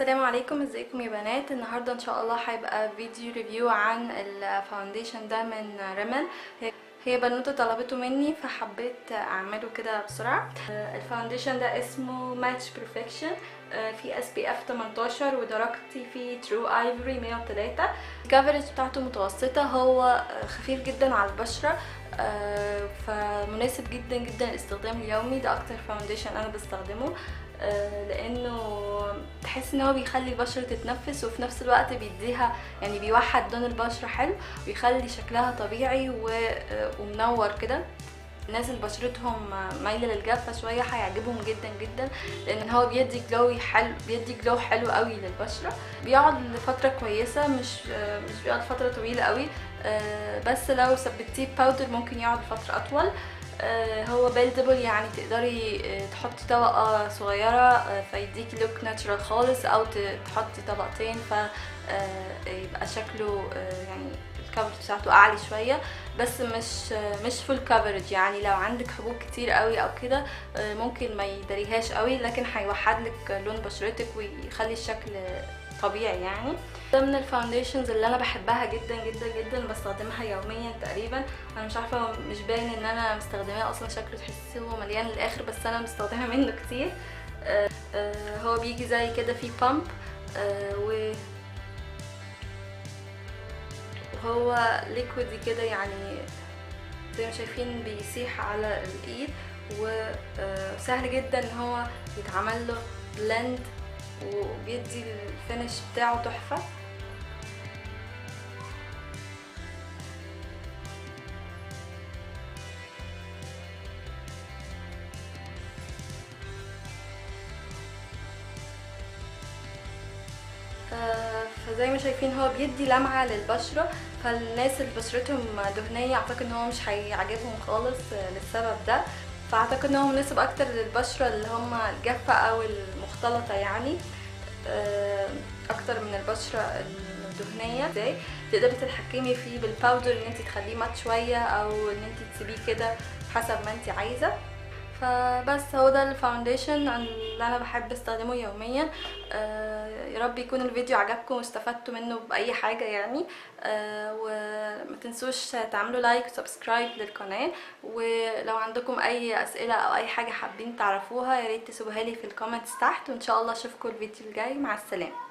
السلام عليكم، ازيكم يا بنات؟ النهارده ان شاء الله هيبقى فيديو ريفيو عن الفاونديشن ده من ريمل. هي بنوته طلبته مني فحبيت اعمله كده بسرعه. الفاونديشن ده اسمه ماتش بيرفكشن، في SPF 18 ودرجتي فيه ترو ايفوري 103. الكفرج بتاعته متوسطه، هو خفيف جدا على البشره، فمناسب جدا جدا للاستخدام اليومي. ده اكتر فاونديشن انا بستخدمه لانه تحس ان هو بيخلي البشره تتنفس وفي نفس الوقت بيديها يعني بيوحد لون البشره حلو ويخلي شكلها طبيعي ومنور كده. الناس اللي بشرتهم مايله للجافه شويه هيعجبهم جدا جدا، لان هو بيدي جلو حلو قوي للبشره. بيقعد لفتره كويسه، مش بيقعد فتره طويله قوي، بس لو ثبتيه باودر ممكن يقعد فتره اطول. هو بيلدبل، يعني تقدري تحطي طبقة صغيرة فيديكي لوك ناتشرال خالص، او تحطي طبقتين فيبقى شكله يعني الكفرج بتاعته اعلى شوية، بس مش فول كفرج. يعني لو عندك حبوب كتير قوي او كده ممكن ما يداريهاش قوي، لكن هيوحد لك لون بشرتك ويخلي الشكل طبيعي. يعني ده من الفاونديشنز اللي انا بحبها جدا جدا جدا، بستخدمها يوميا تقريبا. انا مش عارفه، مش باين ان انا مستخدماه اصلا، شكله تحسيه مليان للاخر، بس انا مستخدمه منه كتير. هو بيجي زي كده فيه بامب، وهو ليكويدي كده، يعني زي ما شايفين بيسيح على الايد، وسهل جدا ان هو يتعمل له بلند وبيدي الفينش بتاعه تحفه. فزي ما شايفين هو بيدي لمعة للبشرة، فالناس اللي بشرتهم دهنية اعتقد ان هو مش هيعجبهم خالص للسبب ده. فاعتقد ان هو مناسب اكتر للبشرة اللي هم الجافة او المختلطة، يعني اكتر من البشرة الدهنية. ازاي تقدري تتحكمي فيه بالباودر، ان انت تخليه مات شوية او ان انت تسيبيه كده حسب ما انت عايزة. فبس هو ده الفاونديشن اللي انا بحب استخدمه يوميا. يا رب يكون الفيديو عجبكم واستفدتوا منه باي حاجه يعني. وما تنسوش تعملوا لايك وسبسكرايب للقناه، ولو عندكم اي اسئله او اي حاجه حابين تعرفوها يا ريت تسيبوها لي في الكومنتس تحت، وان شاء الله اشوفكم الفيديو الجاي. مع السلامه.